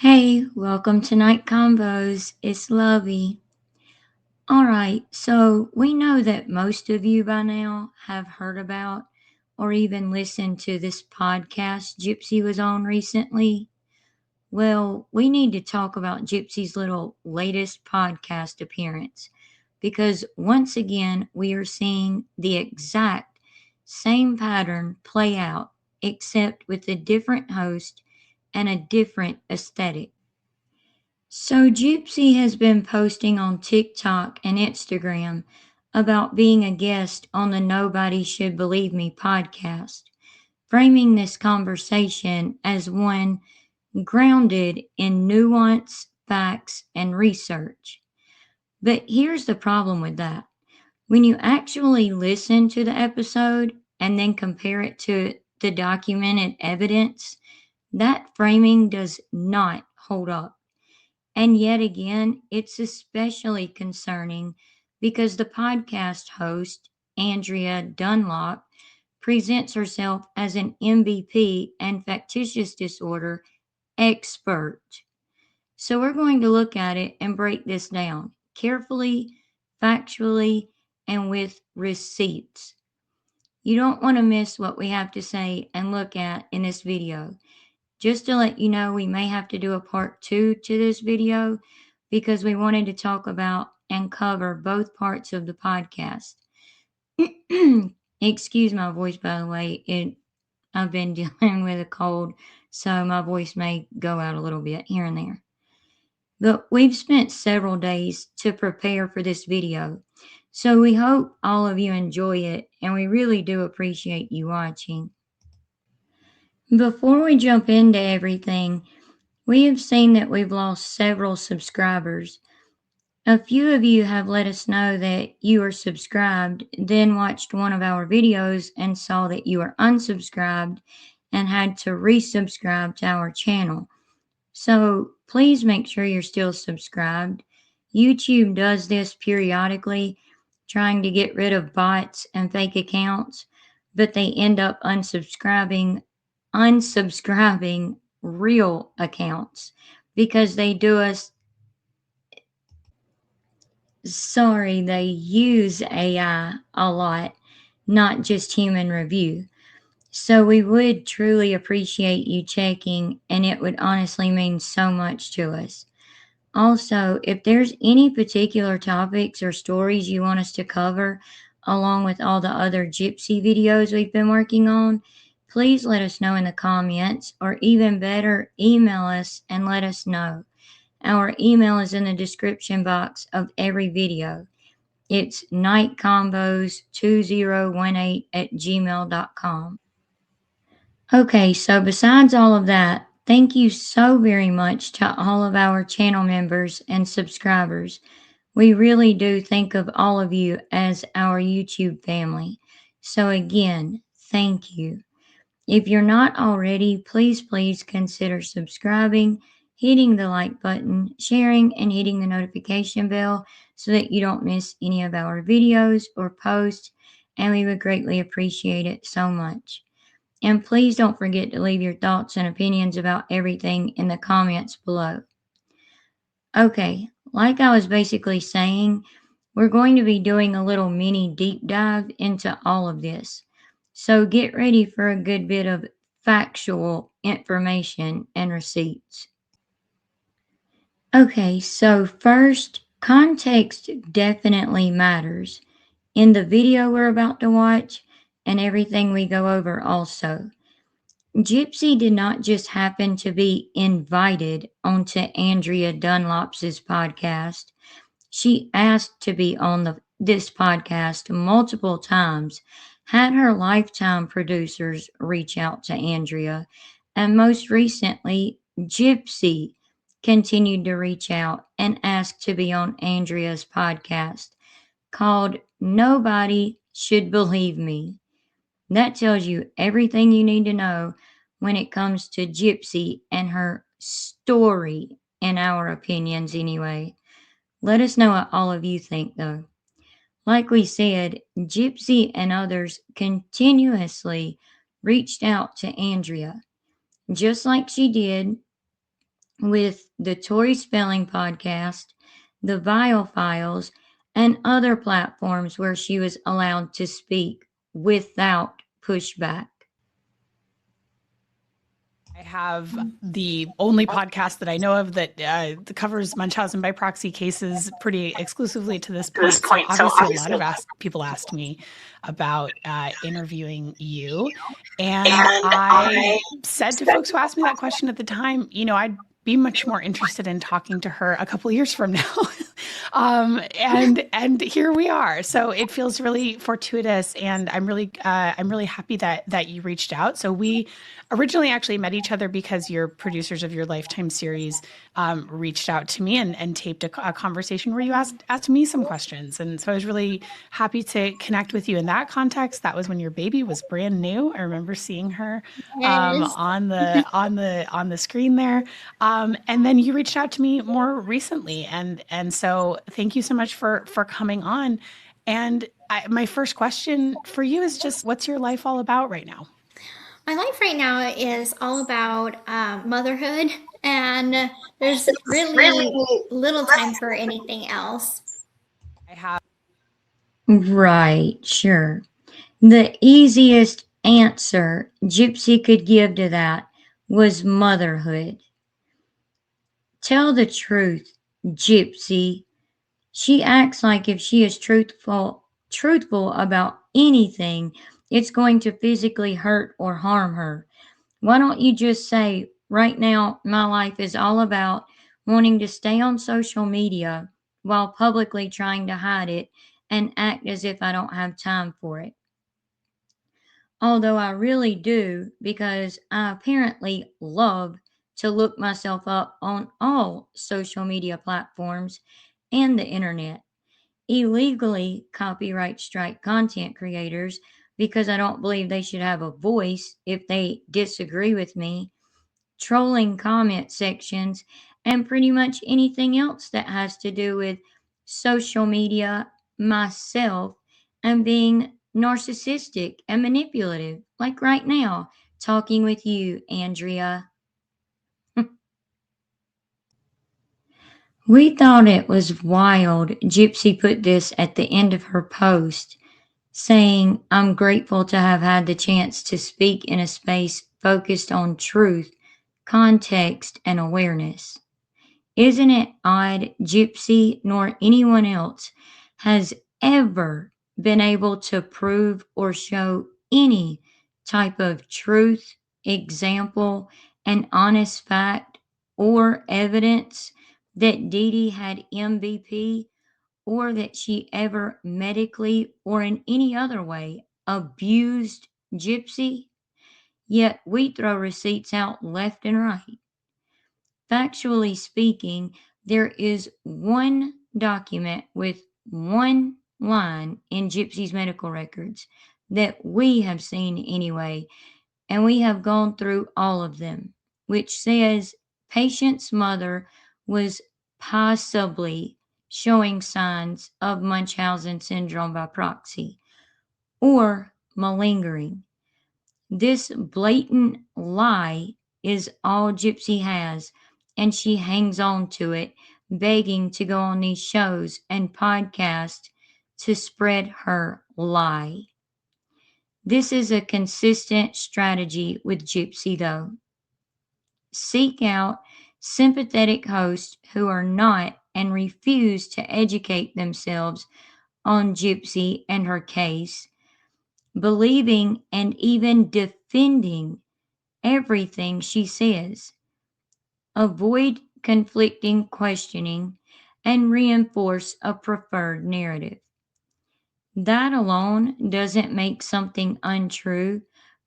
Hey, welcome to Night Combos. It's Lovey. All right, so we know that most of you by now have heard about or even listened to this podcast Gypsy was on recently. Well, we need to talk about Gypsy's little latest podcast appearance because once again we are seeing the exact same pattern play out, except with a different host and a different aesthetic. So, Gypsy has been posting on TikTok and Instagram about being a guest on the Nobody Should Believe Me podcast, framing this conversation as one grounded in nuance, facts, and research. But here's the problem with that. When you actually listen to the episode and then compare it to the documented evidence, that framing does not hold up. And yet again, it's especially concerning because the podcast host, Andrea Dunlop, presents herself as an MVP and factitious disorder expert. So we're going to look at it and break this down carefully, factually, and with receipts. You don't want to miss what we have to say and look at in this video. Just to let you know, we may have to do a part two to this video because we wanted to talk about and cover both parts of the podcast. Excuse my voice, by the way. I've been dealing with a cold, so my voice may go out a little bit here and there. But we've spent several days to prepare for this video, so we hope all of you enjoy it, and we really do appreciate you watching. Before we jump into everything, we have seen that we've lost several subscribers. A few of you have let us know that you are subscribed, then watched one of our videos and saw that you are unsubscribed and had to resubscribe to our channel. So please make sure you're still subscribed. YouTube does this periodically, trying to get rid of bots and fake accounts, but they end up unsubscribing real accounts because they use AI a lot, not just human review. So we would truly appreciate you checking, and it would honestly mean so much to us. Also, if there's any particular topics or stories you want us to cover, along with all the other Gypsy videos we've been working on, please let us know in the comments, or even better, email us and let us know. Our email is in the description box of every video. It's nightcombos2018@gmail.com. Okay, so besides all of that, thank you so very much to all of our channel members and subscribers. We really do think of all of you as our YouTube family. So again, thank you. If you're not already, please consider subscribing, hitting the like button, sharing, and hitting the notification bell so that you don't miss any of our videos or posts, and we would greatly appreciate it so much. And please don't forget to leave your thoughts and opinions about everything in the comments below. Okay, like I was basically saying, we're going to be doing a little mini deep dive into all of this. So get ready for a good bit of factual information and receipts. Okay, so first, context definitely matters in the video we're about to watch and everything we go over also. Gypsy did not just happen to be invited onto Andrea Dunlop's podcast. She asked to be on this podcast multiple times, had her lifetime producers reach out to Andrea, and most recently, Gypsy continued to reach out and ask to be on Andrea's podcast called Nobody Should Believe Me. That tells you everything you need to know when it comes to Gypsy and her story, in our opinions, anyway. Let us know what all of you think, though. Like we said, Gypsy and others continuously reached out to Andrea, just like she did with the Tori Spelling podcast, the Vile Files, and other platforms where she was allowed to speak without pushback. I have the only podcast that I know of that covers Munchausen by proxy cases pretty exclusively to this point. So obviously, a lot of people asked me about interviewing you, and I said to folks who asked me that question at the time, I'd be much more interested in talking to her a couple years from now. And here we are. So it feels really fortuitous, and I'm really happy that you reached out. So we originally actually met each other because your producers of your Lifetime series reached out to me and taped a conversation where you asked me some questions, and so I was really happy to connect with you in that context. That was when your baby was brand new. I remember seeing her Yes. on the screen there, and then you reached out to me more recently, and so thank you so much for coming on. And my first question for you is just, what's your life all about right now? My life right now is all about motherhood, and there's really little time for anything else. I have Right, sure. The easiest answer Gypsy could give to that was motherhood. Tell the truth, Gypsy. She acts like if she is truthful about anything, it's going to physically hurt or harm her. Why don't you just say, right now, my life is all about wanting to stay on social media while publicly trying to hide it and act as if I don't have time for it? Although I really do, because I apparently love to look myself up on all social media platforms and the internet. Illegally copyright strike content creators because I don't believe they should have a voice if they disagree with me, trolling comment sections, and pretty much anything else that has to do with social media, myself, and being narcissistic and manipulative, like right now, talking with you, Andrea. We thought it was wild. Gypsy put this at the end of her post, saying, I'm grateful to have had the chance to speak in a space focused on truth, context, and awareness. Isn't it odd Gypsy nor anyone else has ever been able to prove or show any type of truth, example, and honest fact or evidence that Dee Dee had MVP or that she ever medically or in any other way abused Gypsy? Yet we throw receipts out left and right. Factually speaking, there is one document with one line in Gypsy's medical records that we have seen anyway, and we have gone through all of them, which says patient's mother was possibly showing signs of Munchausen syndrome by proxy or malingering. This blatant lie is all Gypsy has, and she hangs on to it, begging to go on these shows and podcasts to spread her lie. This is a consistent strategy with Gypsy, though. Seek out sympathetic hosts who are not and refuse to educate themselves on Gypsy and her case, believing and even defending everything she says. Avoid conflicting questioning and reinforce a preferred narrative. That alone doesn't make something untrue,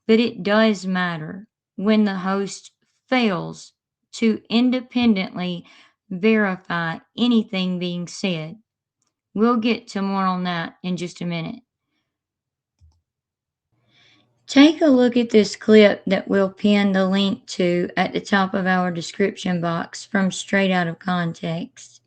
but it does matter when the host fails to independently verify anything being said. We'll get to more on that in just a minute. Take a look at this clip that we'll pin the link to at the top of our description box from Straight Out of Context.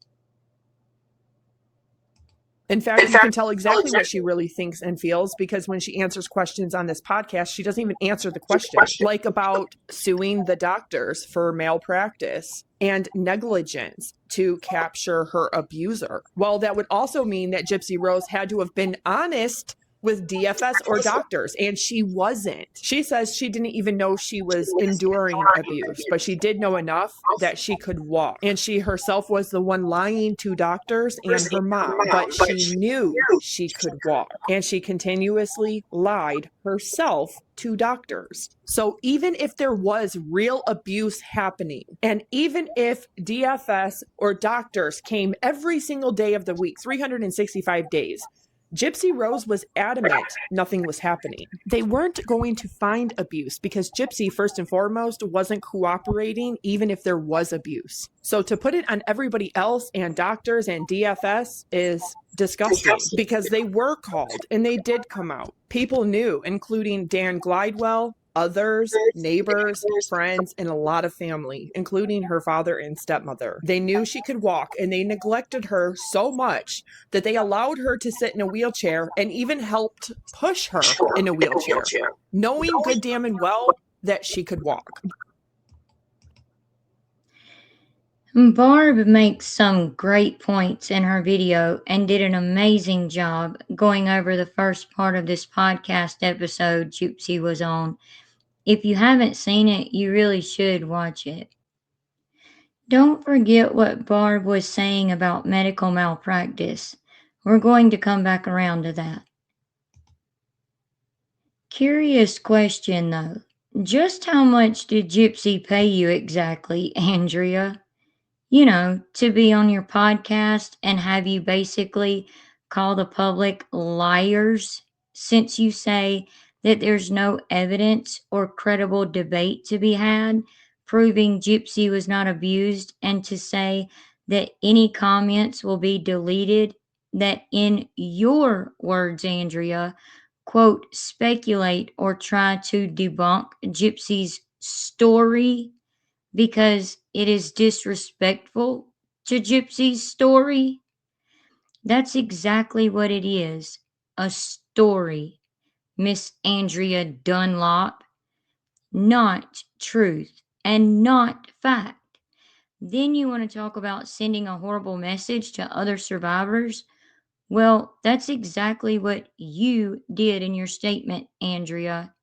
In fact, you can tell exactly what she really thinks and feels because when she answers questions on this podcast, she doesn't even answer the question, like about suing the doctors for malpractice and negligence to capture her abuser. Well, that would also mean that Gypsy Rose had to have been honest with DFS or doctors, and she wasn't. She says she didn't even know she was enduring abuse, but she did know enough that she could walk. And she herself was the one lying to doctors and her mom, but she knew she could walk. And she continuously lied herself to doctors. So even if there was real abuse happening, and even if DFS or doctors came every single day of the week, 365 days, Gypsy Rose was adamant nothing was happening. They weren't going to find abuse because Gypsy, first and foremost, wasn't cooperating even if there was abuse. So to put it on everybody else and doctors and DFS is disgusting because they were called and they did come out. People knew, including Dan Glidewell, others, neighbors, friends, and a lot of family, including her father and stepmother. They knew she could walk and they neglected her so much that they allowed her to sit in a wheelchair and even helped push her in a wheelchair, knowing good damn and well that she could walk. Barb makes some great points in her video and did an amazing job going over the first part of this podcast episode Gypsy was on. If you haven't seen it, you really should watch it. Don't forget what Barb was saying about medical malpractice. We're going to come back around to that. Curious question though. Just how much did Gypsy pay you exactly, Andrea? To be on your podcast and have you basically call the public liars since you say that there's no evidence or credible debate to be had proving Gypsy was not abused, and to say that any comments will be deleted that, in your words, Andrea, quote, speculate or try to debunk Gypsy's story because it is disrespectful to Gypsy's story? That's exactly what it is, a story, Miss Andrea Dunlop, not truth and not fact. Then you want to talk about sending a horrible message to other survivors? Well, that's exactly what you did in your statement, Andrea.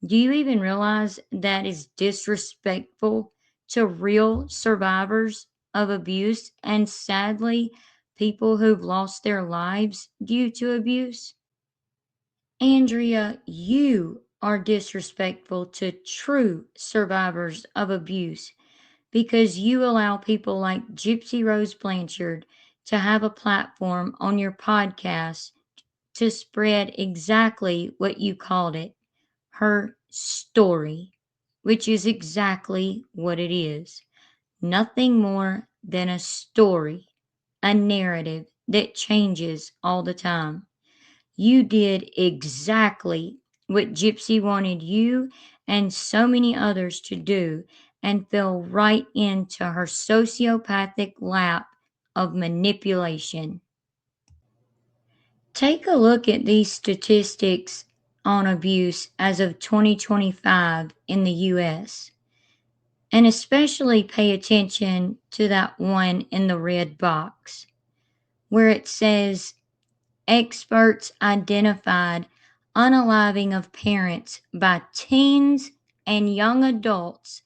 Do you even realize that is disrespectful to real survivors of abuse and sadly people who've lost their lives due to abuse? Andrea, you are disrespectful to true survivors of abuse because you allow people like Gypsy Rose Blanchard to have a platform on your podcast to spread exactly what you called it, her story, which is exactly what it is. Nothing more than a story, a narrative that changes all the time. You did exactly what Gypsy wanted you and so many others to do and fell right into her sociopathic lap of manipulation. Take a look at these statistics on abuse as of 2025 in the US, and especially pay attention to that one in the red box where it says experts identified unaliving of parents by teens and young adults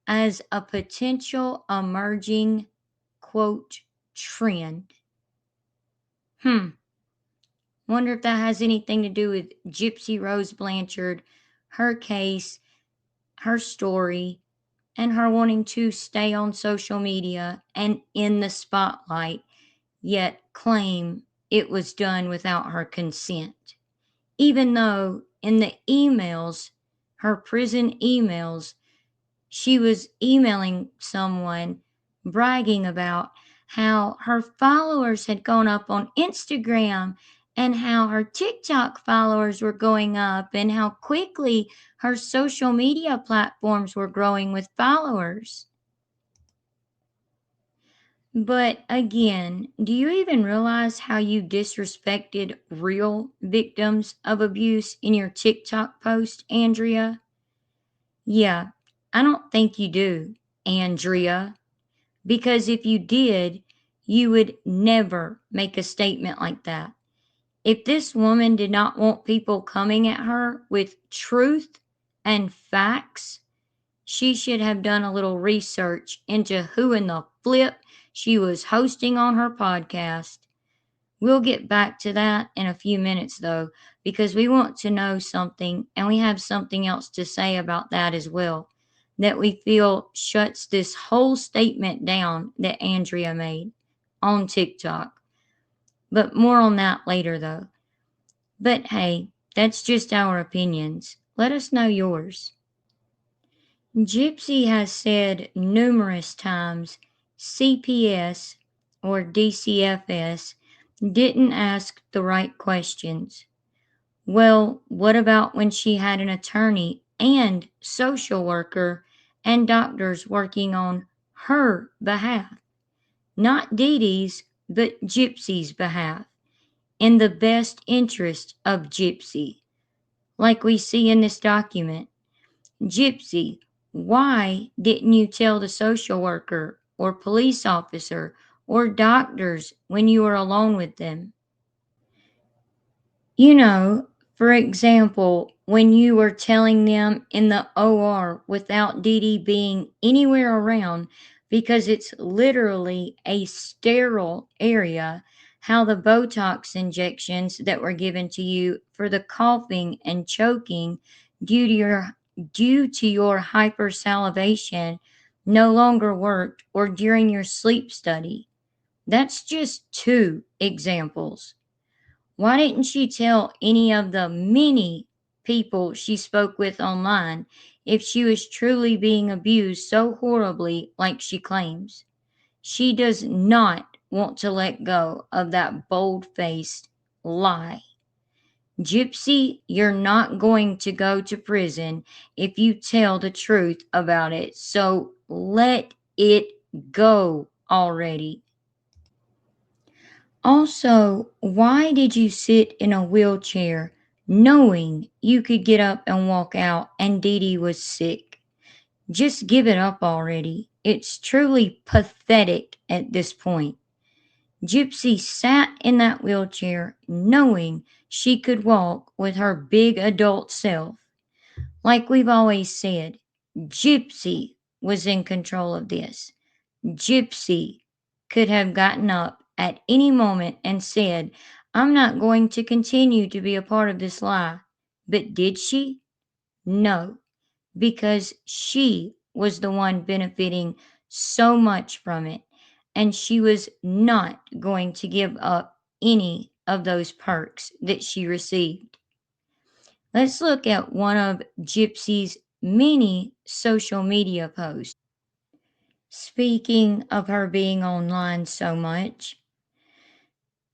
as a potential emerging, quote, trend. Wonder if that has anything to do with Gypsy Rose Blanchard, her case, her story, and her wanting to stay on social media and in the spotlight, yet claim it was done without her consent. Even though in the emails, her prison emails, she was emailing someone bragging about how her followers had gone up on Instagram and how her TikTok followers were going up and how quickly her social media platforms were growing with followers. But again, do you even realize how you disrespected real victims of abuse in your TikTok post, Andrea? Yeah, I don't think you do, Andrea, because if you did, you would never make a statement like that. If this woman did not want people coming at her with truth and facts, she should have done a little research into who in the flip she was hosting on her podcast. We'll get back to that in a few minutes, though, because we want to know something and we have something else to say about that as well that we feel shuts this whole statement down that Andrea made on TikTok. But more on that later, though. But hey, that's just our opinions. Let us know yours. Gypsy has said numerous times CPS or DCFS didn't ask the right questions. Well, what about when she had an attorney and social worker and doctors working on her behalf? Not Dee Dee's, but Gypsy's behalf, in the best interest of Gypsy, like we see in this document. Gypsy, why didn't you tell the social worker or police officer or doctors when you were alone with them? You know, for example, when you were telling them in the OR without Dee Dee being anywhere around because it's literally a sterile area, how the Botox injections that were given to you for the coughing and choking due to your hypersalivation no longer worked or during your sleep study. That's just two examples. Why didn't she tell any of the many people she spoke with online if she was truly being abused so horribly like she claims? She does not want to let go of that bold faced lie. Gypsy, you're not going to go to prison if you tell the truth about it, so let it go already. Also, why did you sit in a wheelchair knowing you could get up and walk out and Dee Dee was sick? Just give it up already. It's truly pathetic at this point. Gypsy sat in that wheelchair knowing she could walk with her big adult self. Like we've always said, Gypsy was in control of this. Gypsy could have gotten up at any moment and said, I'm not going to continue to be a part of this lie. But did she? No, because she was the one benefiting so much from it, and she was not going to give up any of those perks that she received. Let's look at one of Gypsy's many social media posts. Speaking of her being online so much,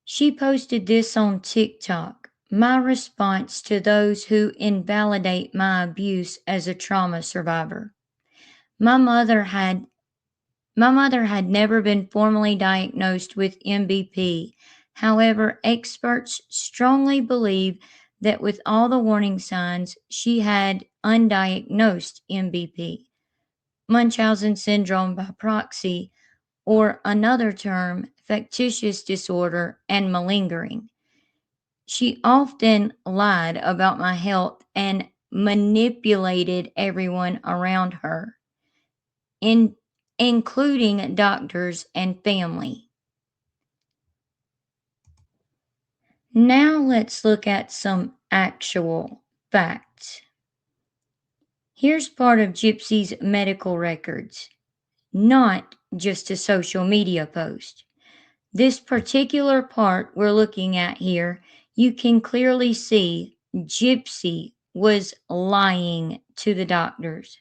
she posted this on TikTok. My response to those who invalidate my abuse as a trauma survivor. My mother had my mother had never been formally diagnosed with MBP. However, experts strongly believe that with all the warning signs, she had undiagnosed MBP, Munchausen syndrome by proxy, or another term, factitious disorder and malingering. She often lied about my health and manipulated everyone around her, in, including doctors and family. Now let's look at some actual facts. Here's part of Gypsy's medical records, not just a social media post. This particular part we're looking at here, you can clearly see Gypsy was lying to the doctors.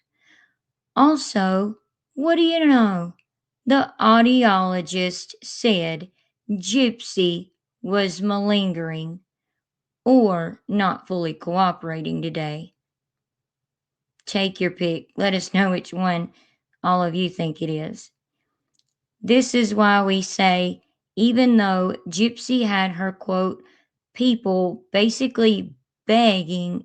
Also, what do you know? The audiologist said Gypsy was malingering or not fully cooperating today. Take your pick. Let us know which one all of you think it is. This is why we say, even though Gypsy had her quote, people basically begged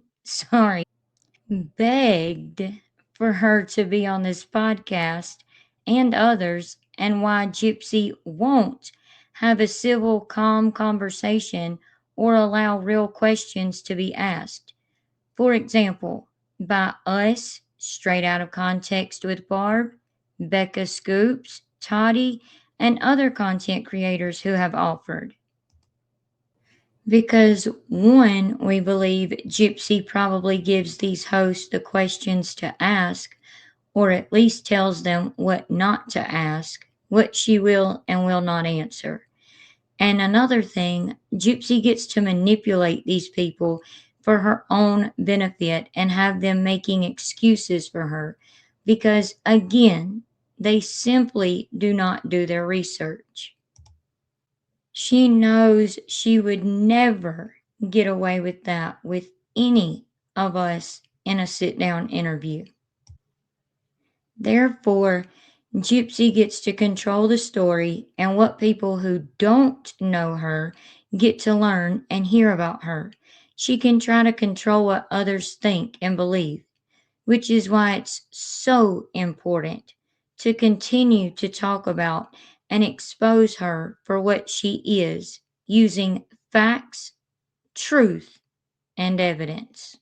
for her to be on this podcast and others, and why Gypsy won't have a civil, calm conversation or allow real questions to be asked. For example, by us, straight out of context with Barb, Becca Scoops, Toddy, and other content creators who have offered. Because one, we believe Gypsy probably gives these hosts the questions to ask, or at least tells them what not to ask, what she will and will not answer. And another thing, Gypsy gets to manipulate these people for her own benefit and have them making excuses for her because, again, they simply do not do their research. She knows she would never get away with that with any of us in a sit down interview. Therefore, Gypsy gets to control the story and what people who don't know her get to learn and hear about her. She can try to control what others think and believe, which is why it's so important to continue to talk about and expose her for what she is using facts, truth, and evidence.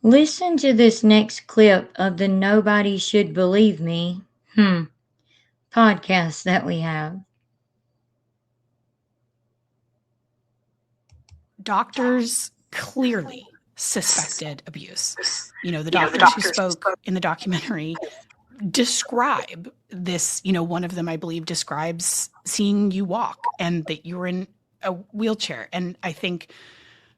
Listen to this next clip of the Nobody Should Believe Me podcast that we have. Doctors clearly suspected abuse. The doctors who spoke in the documentary describe this. One of them, I believe, describes seeing you walk and that you were in a wheelchair. And I think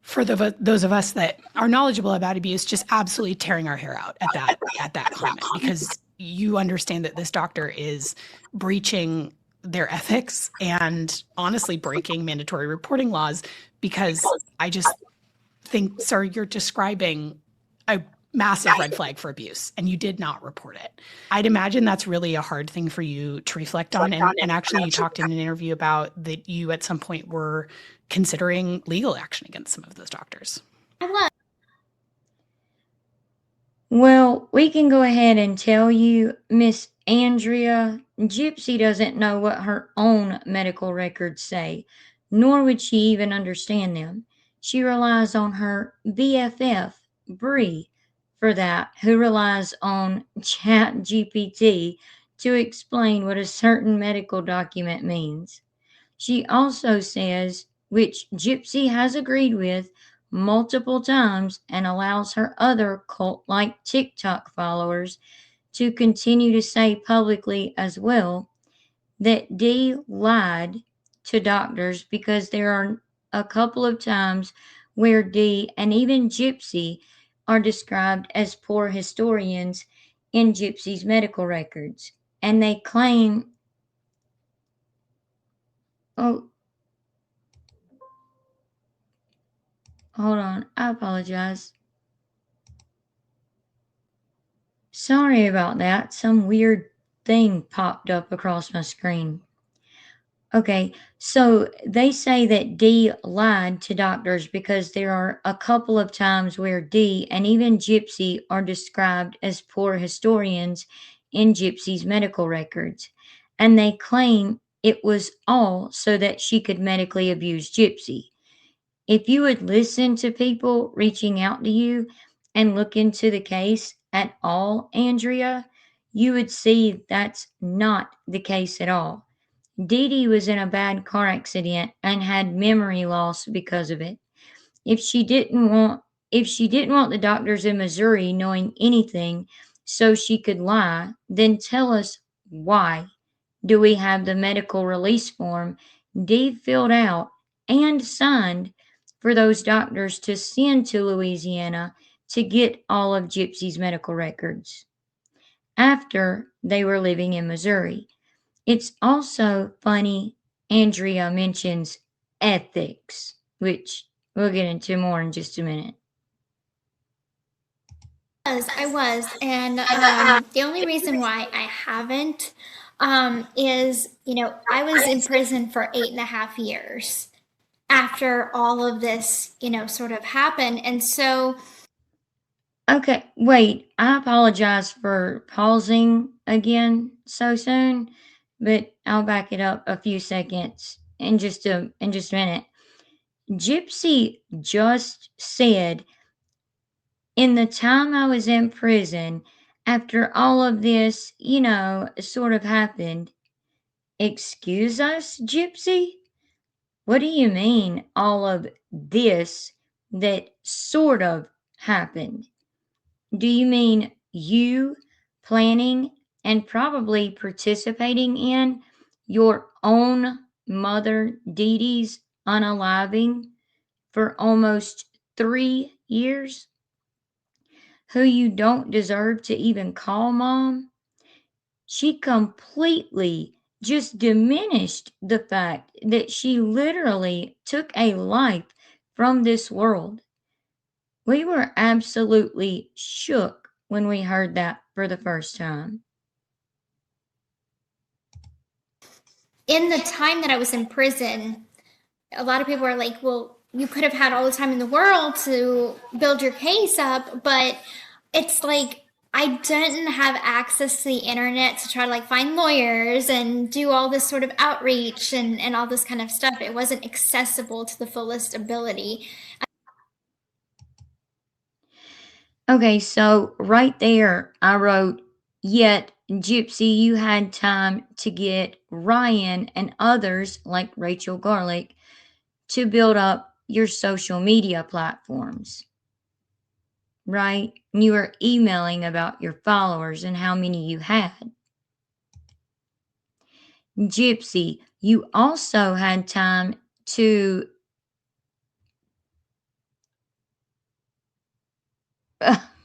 for those of us that are knowledgeable about abuse, just absolutely tearing our hair out at that comment, because you understand that this doctor is breaching their ethics and honestly breaking mandatory reporting laws, because I just think, sir, you're describing a massive red flag for abuse and you did not report it. I'd imagine that's really a hard thing for you to reflect on. And actually, you talked in an interview about that you at some point were considering legal action against some of those doctors. I was. Well, we can go ahead and tell you, Miss Andrea, Gypsy doesn't know what her own medical records say, nor would she even understand them. She relies on her BFF, Bree, for that, who relies on ChatGPT to explain what a certain medical document means. She also says, which Gypsy has agreed with multiple times and allows her other cult like TikTok followers to continue to say publicly as well, that Dee lied to doctors because there are a couple of times where Dee and even Gypsy are described as poor historians in Gypsy's medical records. And they claim, oh, hold on, I apologize. Sorry about that. Some weird thing popped up across my screen. Okay, so they say that Dee lied to doctors because there are a couple of times where Dee and even Gypsy are described as poor historians in Gypsy's medical records. And they claim it was all so that she could medically abuse Gypsy. If you would listen to people reaching out to you and look into the case at all, Andrea, you would see that's not the case at all. Dee Dee was in a bad car accident and had memory loss because of it. If she didn't want the doctors in Missouri knowing anything so she could lie, then tell us why do we have the medical release form Dee filled out and signed for those doctors to send to Louisiana to get all of Gypsy's medical records after they were living in Missouri. It's also funny Andrea mentions ethics, which we'll get into more in just a minute. I was. And the only reason why I haven't is, I was in prison for 8.5 years after all of this, sort of happened. And so, Okay, wait. I apologize for pausing again so soon, but I'll back it up a few seconds in just a minute. Gypsy just said, in the time I was in prison, after all of this, sort of happened. Excuse us, Gypsy? What do you mean, all of this that sort of happened? Do you mean you planning and probably participating in your own mother Dee Dee's unaliving for almost 3 years? Who you don't deserve to even call mom? She completely just diminished the fact that she literally took a life from this world. We were absolutely shook when we heard that for the first time. in the time that I was in prison, a lot of people are like, well, you could have had all the time in the world to build your case up, but it's like I didn't have access to the internet to try to like find lawyers and do all this sort of outreach and all this kind of stuff. It wasn't accessible to the fullest ability. Okay, so right there, I wrote, yet, Gypsy, you had time to get Ryan and others like Rachel Garlick to build up your social media platforms, right? You were emailing about your followers and how many you had. Gypsy, you also had time to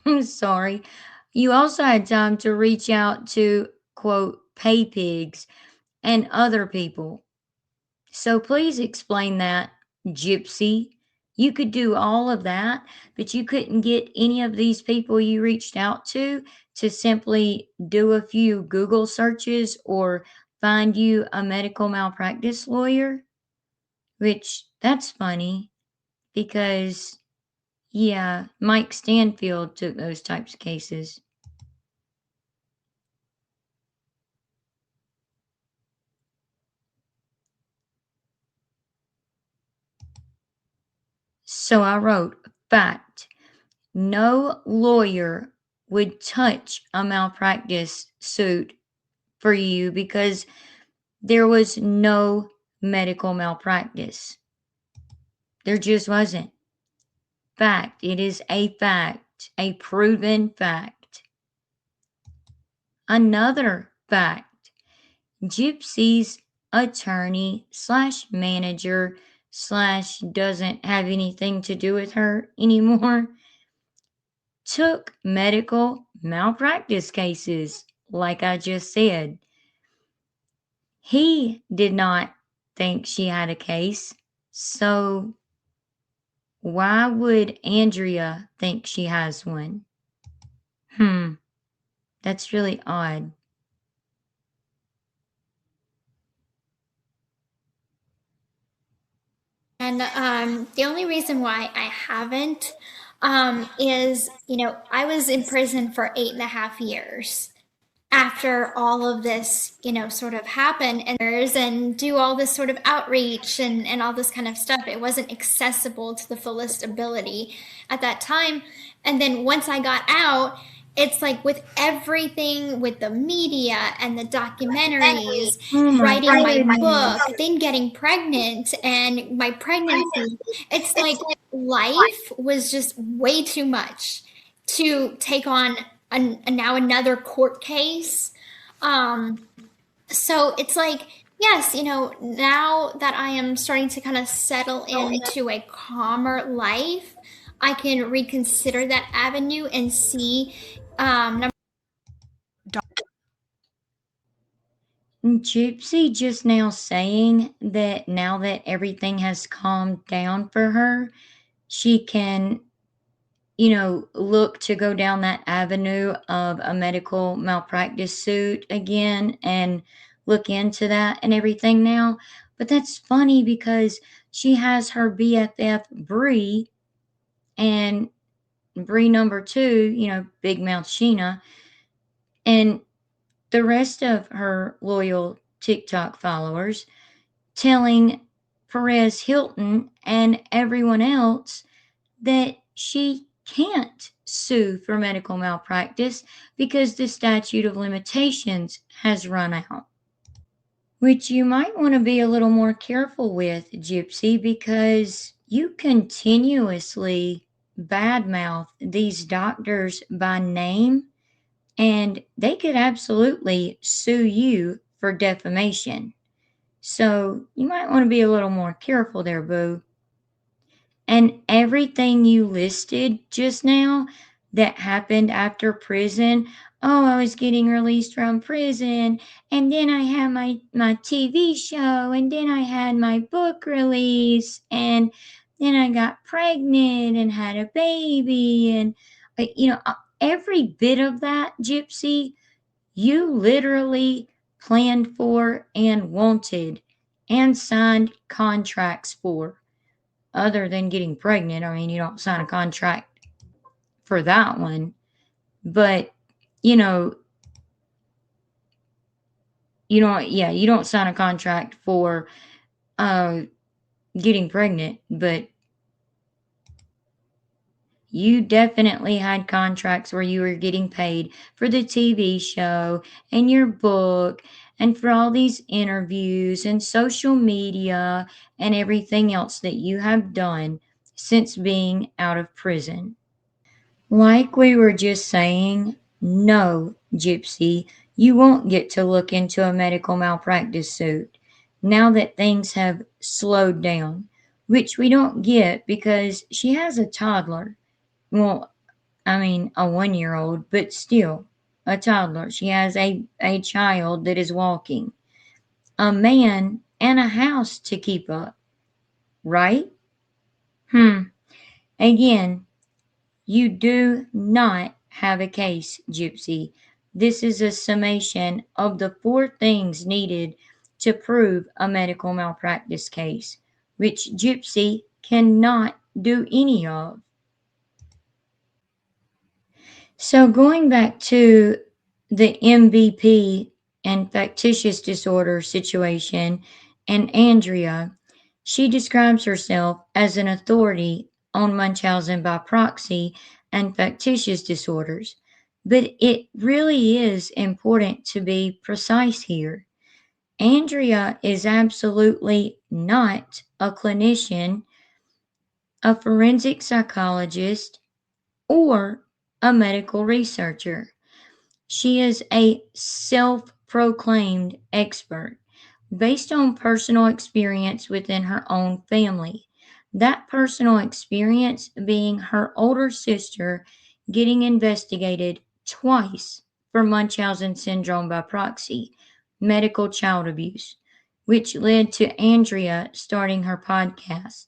I'm sorry. You also had time to reach out to quote pay pigs and other people. So please explain that, Gypsy. You could do all of that, but you couldn't get any of these people you reached out to simply do a few Google searches or find you a medical malpractice lawyer, which that's funny because, yeah, Mike Stanfield took those types of cases. So I wrote, fact, no lawyer would touch a malpractice suit for you because there was no medical malpractice. There just wasn't. Fact. It is a fact, a proven fact. Another fact. Gypsy's attorney slash manager slash doesn't have anything to do with her anymore took medical malpractice cases, like I just said. He did not think she had a case, so why would Andrea think she has one? Hmm, that's really odd. And the only reason why I haven't is, I was in prison for 8.5 years after all of this, sort of happened and do all this sort of outreach and all this kind of stuff. It wasn't accessible to the fullest ability at that time. And then once I got out, it's like with everything with the media and the documentaries, Oh my writing my goodness. book, then getting pregnant and my pregnancy, it's like life was just way too much to take on now another court case. So it's like, yes, now that I am starting to kind of settle into a calmer life, I can reconsider that avenue and see. Gypsy just now saying that now that everything has calmed down for her, she can look to go down that avenue of a medical malpractice suit again and look into that and everything now. But that's funny because she has her BFF Bree and Bree number two, Big Mouth Sheena, and the rest of her loyal TikTok followers telling Perez Hilton and everyone else that she can't sue for medical malpractice because the statute of limitations has run out. Which you might want to be a little more careful with, Gypsy, because you continuously badmouth these doctors by name, and they could absolutely sue you for defamation. So you might want to be a little more careful there, boo. And everything you listed just now that happened after prison, oh, I was getting released from prison, and then I had my TV show, and then I had my book release, and then I got pregnant and had a baby, and every bit of that, Gypsy, you literally planned for and wanted and signed contracts for. Other than getting pregnant, I mean, you don't sign a contract for that one. But, you know, you don't sign a contract for uh, getting pregnant, but you definitely had contracts where you were getting paid for the TV show and your book and for all these interviews and social media and everything else that you have done since being out of prison. Like we were just saying, no, Gypsy, you won't get to look into a medical malpractice suit now that things have slowed down, which we don't get because she has a toddler. Well, I mean, a 1 year old, but still a toddler. She has a child that is walking, a man, and a house to keep up, right? Again, you do not have a case, Gypsy. This is a summation of the four things needed to prove a medical malpractice case, which Gypsy cannot do any of. So, going back to the MVP and factitious disorder situation, and Andrea, she describes herself as an authority on Munchausen by proxy and factitious disorders. But it really is important to be precise here. Andrea is absolutely not a clinician, a forensic psychologist, or a medical researcher. She is a self proclaimed expert based on personal experience within her own family. That personal experience being her older sister getting investigated twice for Munchausen syndrome by proxy, medical child abuse, which led to Andrea starting her podcast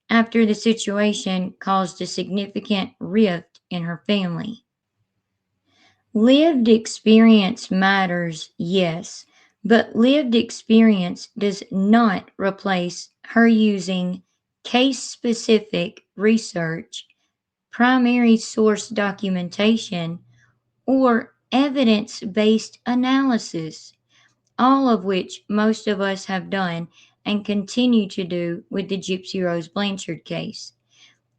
after the situation caused a significant rift in her family. Lived experience matters, yes, but lived experience does not replace her using case specific research, primary source documentation, or evidence based analysis, all of which most of us have done and continue to do with the Gypsy Rose Blanchard case.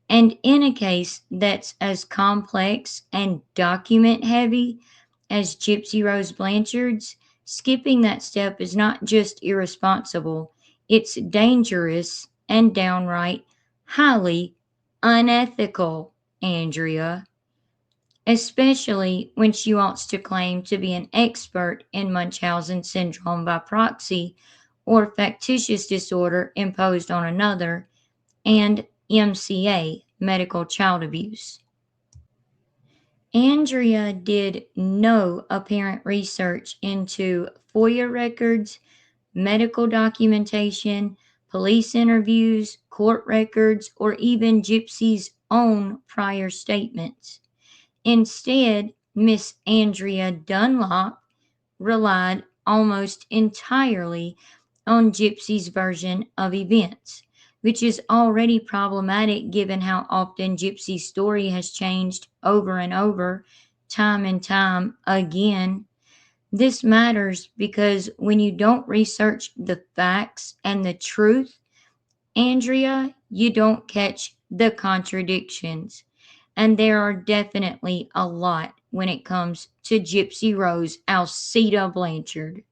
And in a case that's as complex and document heavy as Gypsy Rose Blanchard's, skipping that step is not just irresponsible, it's dangerous and downright highly unethical, Andrea. Especially when she wants to claim to be an expert in Munchausen syndrome by proxy or factitious disorder imposed on another, and MCA, medical child abuse. Andrea did no apparent research into FOIA records, medical documentation, police interviews, court records, or even Gypsy's own prior statements. Instead, Miss Andrea Dunlop relied almost entirely on Gypsy's version of events, which is already problematic given how often Gypsy's story has changed over and over, time and time again. This matters because when you don't research the facts and the truth, Andrea, you don't catch the contradictions. And there are definitely a lot when it comes to Gypsy Rose Alcida Blanchard.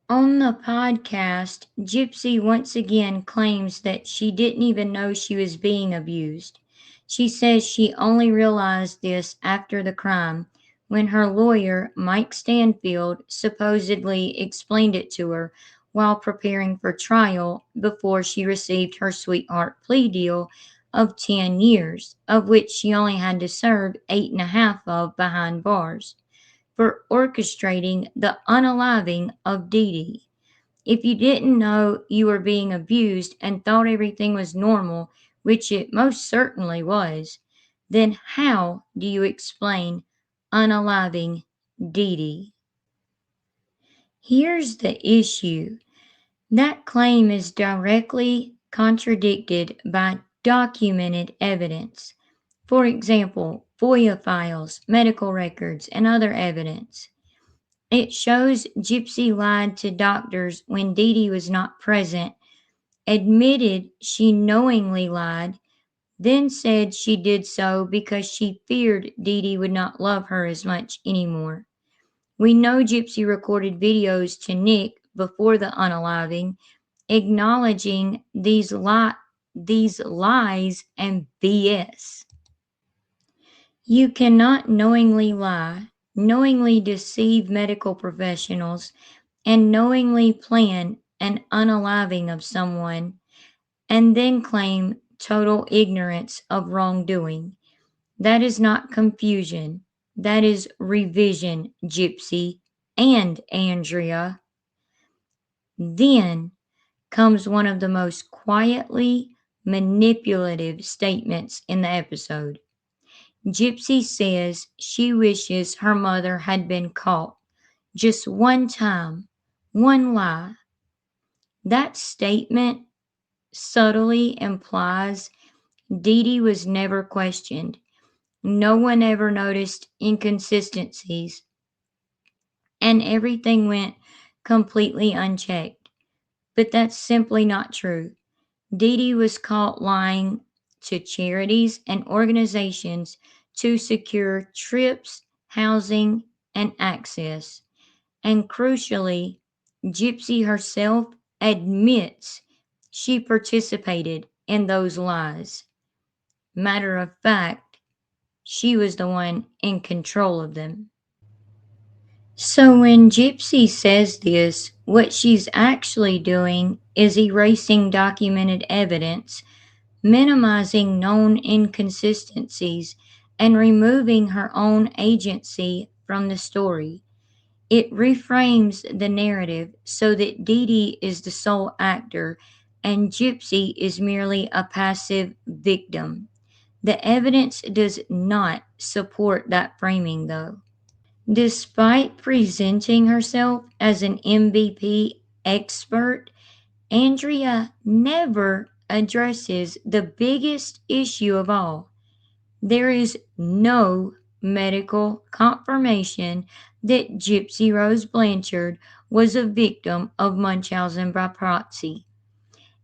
On the podcast, Gypsy once again claims that she didn't even know she was being abused. She says she only realized this after the crime, when her lawyer, Mike Stanfield, supposedly explained it to her while preparing for trial before she received her sweetheart plea deal of 10 years, of which she only had to serve 8.5 of behind bars for orchestrating the unaliving of Dee Dee. If you didn't know you were being abused and thought everything was normal, which it most certainly was, then how do you explain unaliving Dee Dee? Here's the issue. That claim is directly contradicted by documented evidence. For example, FOIA files, medical records, and other evidence. It shows Gypsy lied to doctors when Dee Dee was not present, admitted she knowingly lied, then said she did so because she feared Dee Dee would not love her as much anymore. We know Gypsy recorded videos to Nick before the unaliving, acknowledging these lies and BS. You cannot knowingly lie, knowingly deceive medical professionals, and knowingly plan an unaliving of someone and then claim total ignorance of wrongdoing. That is not confusion. That is revision, Gypsy and Andrea. Then comes one of the most quietly manipulative statements in the episode. Gypsy says she wishes her mother had been caught just one time, one lie. That statement subtly implies Dee Dee was never questioned. No one ever noticed inconsistencies, and everything went completely unchecked. But that's simply not true. Dee Dee was caught lying to charities and organizations to secure trips, housing, and access. And crucially, Gypsy herself admits she participated in those lies. Matter of fact, she was the one in control of them. So when Gypsy says this, what she's actually doing is erasing documented evidence, minimizing known inconsistencies, and removing her own agency from the story. It reframes the narrative so that Dee Dee is the sole actor and Gypsy is merely a passive victim. The evidence does not support that framing, though. Despite presenting herself as an MVP expert, Andrea never addresses the biggest issue of all. There is no medical confirmation that Gypsy Rose Blanchard was a victim of Munchausen by proxy.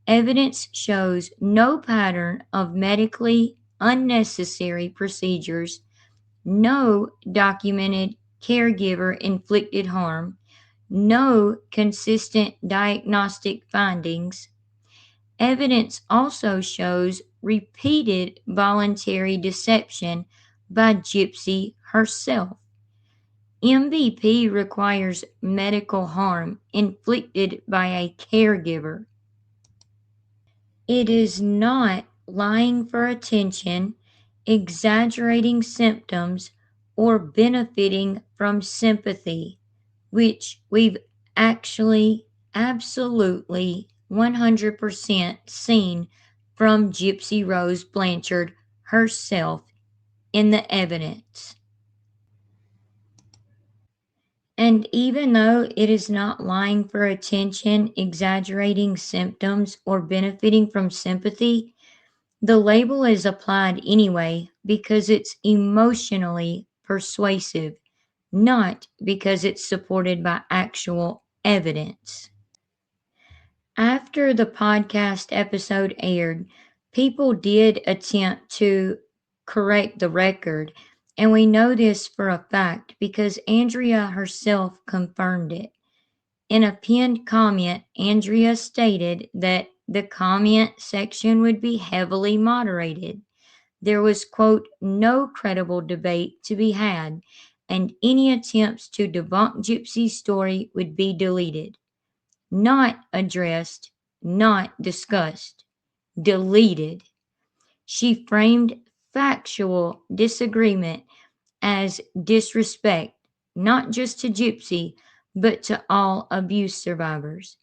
Evidence shows no pattern of medically unnecessary procedures, no documented caregiver inflicted harm, no consistent diagnostic findings. Evidence also shows repeated voluntary deception by Gypsy herself. MVP requires medical harm inflicted by a caregiver. It is not lying for attention, exaggerating symptoms, or benefiting from sympathy, which we've actually absolutely 100% seen from Gypsy Rose Blanchard herself in the evidence. And even though it is not lying for attention, exaggerating symptoms, or benefiting from sympathy, the label is applied anyway because it's emotionally persuasive, not because it's supported by actual evidence. After the podcast episode aired, people did attempt to correct the record, and we know this for a fact because Andrea herself confirmed it. In a pinned comment, Andrea stated that the comment section would be heavily moderated. There was, quote, no credible debate to be had, and any attempts to debunk Gypsy's story would be deleted. Not addressed, not discussed, deleted. She framed factual disagreement as disrespect, not just to Gypsy, but to all abuse survivors.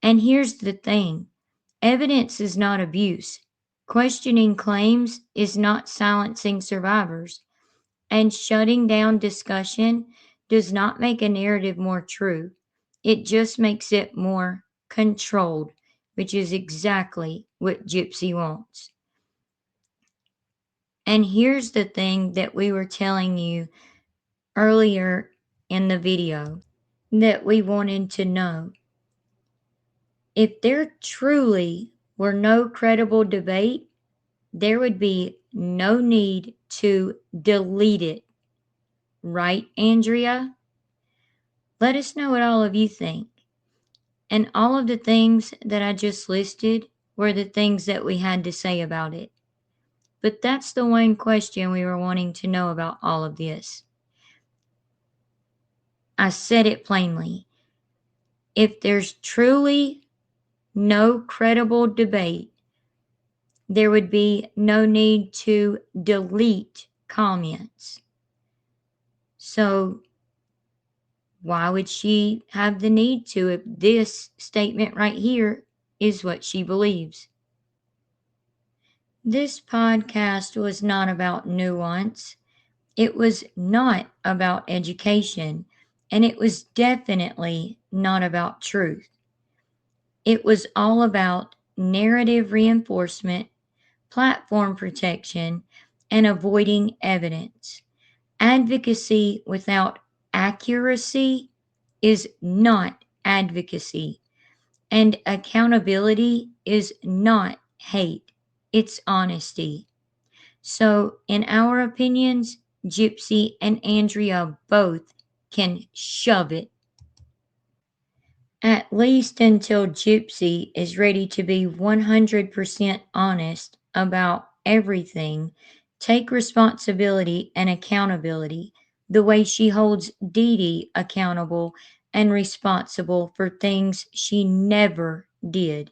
And here's the thing, evidence is not abuse. Questioning claims is not silencing survivors. And shutting down discussion does not make a narrative more true. It just makes it more controlled, which is exactly what Gypsy wants. And here's the thing that we were telling you earlier in the video that we wanted to know. If there truly were no credible debate, there would be no need to delete it. Right, Andrea? Let us know what all of you think. And all of the things that I just listed were the things that we had to say about it. But that's the one question we were wanting to know about all of this. I said it plainly. If there's truly no credible debate, there would be no need to delete comments. So why would she have the need to if this statement right here is what she believes? This podcast was not about nuance. It was not about education. And it was definitely not about truth. It was all about narrative reinforcement, platform protection, and avoiding evidence. Advocacy without accuracy is not advocacy, and accountability is not hate, it's honesty. So, in our opinions, Gypsy and Andrea both can shove it. At least until Gypsy is ready to be 100% honest about everything, take responsibility and accountability the way she holds Dee Dee accountable and responsible for things she never did.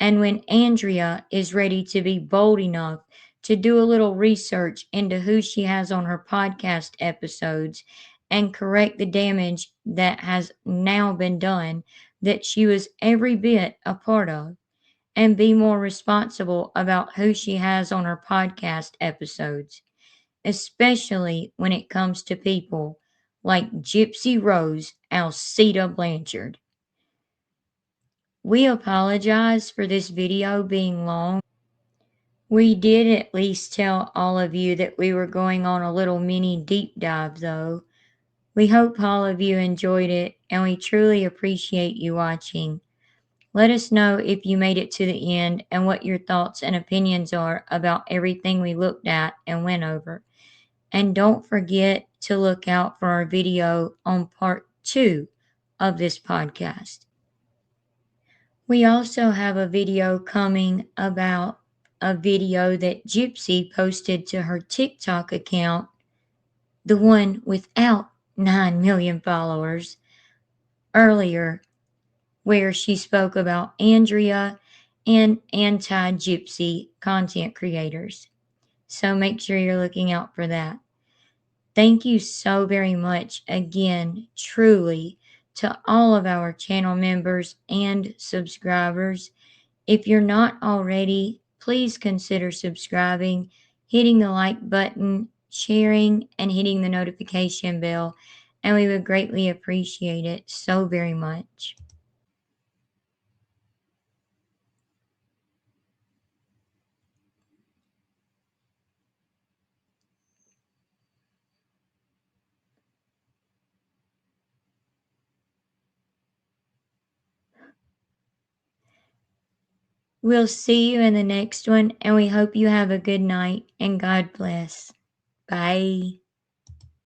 And when Andrea is ready to be bold enough to do a little research into who she has on her podcast episodes and correct the damage that has now been done that she was every bit a part of, and be more responsible about who she has on her podcast episodes, especially when it comes to people like Gypsy Rose Alcida Blanchard. We apologize for this video being long. We did at least tell all of you that we were going on a little mini deep dive though. We hope all of you enjoyed it, and we truly appreciate you watching. Let us know if you made it to the end and what your thoughts and opinions are about everything we looked at and went over. And don't forget to look out for our video on part 2 of this podcast. We also have a video coming about a video that Gypsy posted to her TikTok account, the one without 9 million followers, earlier, where she spoke about Andrea and anti-Gypsy content creators. So make sure you're looking out for that. Thank you so very much again, truly, to all of our channel members and subscribers. If you're not already, please consider subscribing, hitting the like button, sharing, and hitting the notification bell. And we would greatly appreciate it so very much. We'll see you in the next one, and we hope you have a good night, and God bless. Bye.